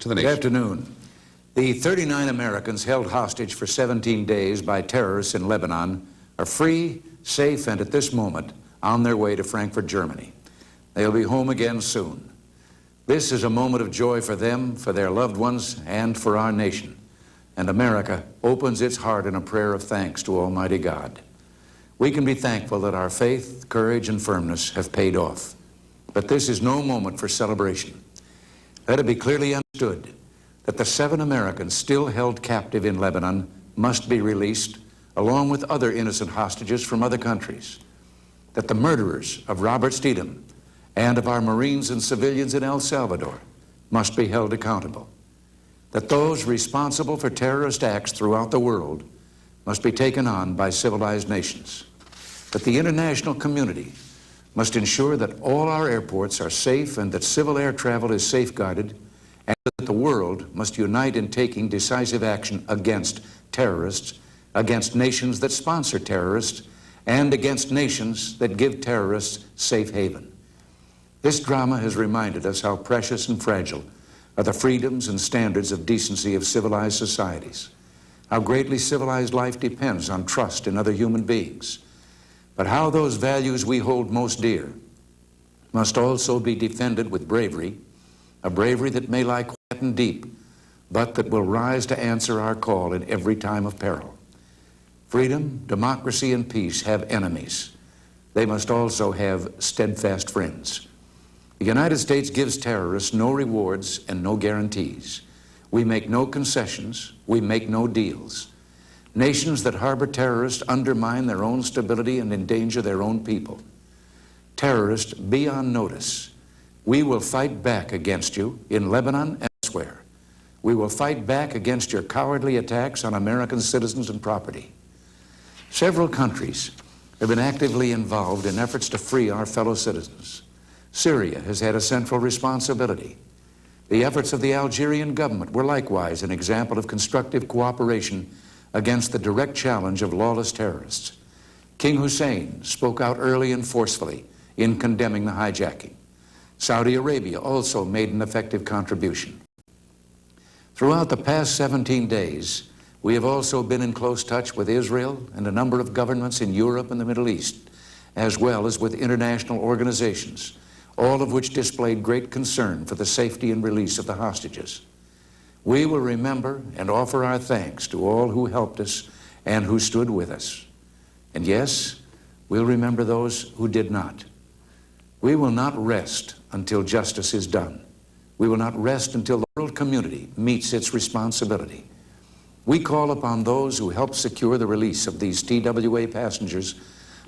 to the nation. Good afternoon. The 39 Americans held hostage for 17 days by terrorists in Lebanon are free, safe, and at this moment on their way to Frankfurt, Germany. They'll be home again soon. This is a moment of joy for them, for their loved ones, and for our nation. And America opens its heart in a prayer of thanks to Almighty God. We can be thankful that our faith, courage, and firmness have paid off. But this is no moment for celebration. Let it be clearly understood that the 7 Americans still held captive in Lebanon must be released, along with other innocent hostages from other countries. That the murderers of Robert Steedham and of our Marines and civilians in El Salvador must be held accountable. That those responsible for terrorist acts throughout the world must be taken on by civilized nations. That the international community must ensure that all our airports are safe and that civil air travel is safeguarded, and that the world must unite in taking decisive action against terrorists, against nations that sponsor terrorists, and against nations that give terrorists safe haven. This drama has reminded us how precious and fragile are the freedoms and standards of decency of civilized societies, how greatly civilized life depends on trust in other human beings, but how those values we hold most dear must also be defended with bravery, a bravery that may lie quiet and deep, but that will rise to answer our call in every time of peril. Freedom, democracy, and peace have enemies. They must also have steadfast friends. The United States gives terrorists no rewards and no guarantees. We make no concessions. We make no deals. Nations that harbor terrorists undermine their own stability and endanger their own people. Terrorists, be on notice. We will fight back against you in Lebanon and elsewhere. We will fight back against your cowardly attacks on American citizens and property. Several countries have been actively involved in efforts to free our fellow citizens. Syria has had a central responsibility. The efforts of the Algerian government were likewise an example of constructive cooperation against the direct challenge of lawless terrorists. King Hussein spoke out early and forcefully in condemning the hijacking. Saudi Arabia also made an effective contribution. Throughout the past 17 days, we have also been in close touch with Israel and a number of governments in Europe and the Middle East, as well as with international organizations, all of which displayed great concern for the safety and release of the hostages. We will remember and offer our thanks to all who helped us and who stood with us. And yes, we'll remember those who did not. We will not rest until justice is done. We will not rest until the world community meets its responsibility. We call upon those who helped secure the release of these TWA passengers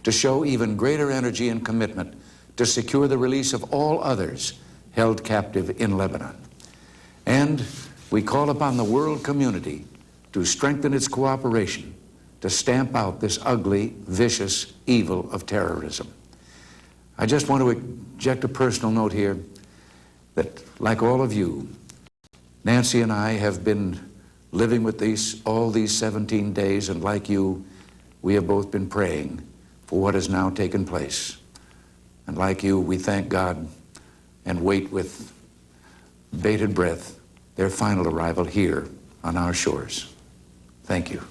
to show even greater energy and commitment to secure the release of all others held captive in Lebanon. And we call upon the world community to strengthen its cooperation to stamp out this ugly, vicious evil of terrorism. I just want to inject a personal note here that, like all of you, Nancy and I have been living with all these 17 days, and like you, we have both been praying for what has now taken place. And like you, we thank God and wait with bated breath their final arrival here on our shores. Thank you.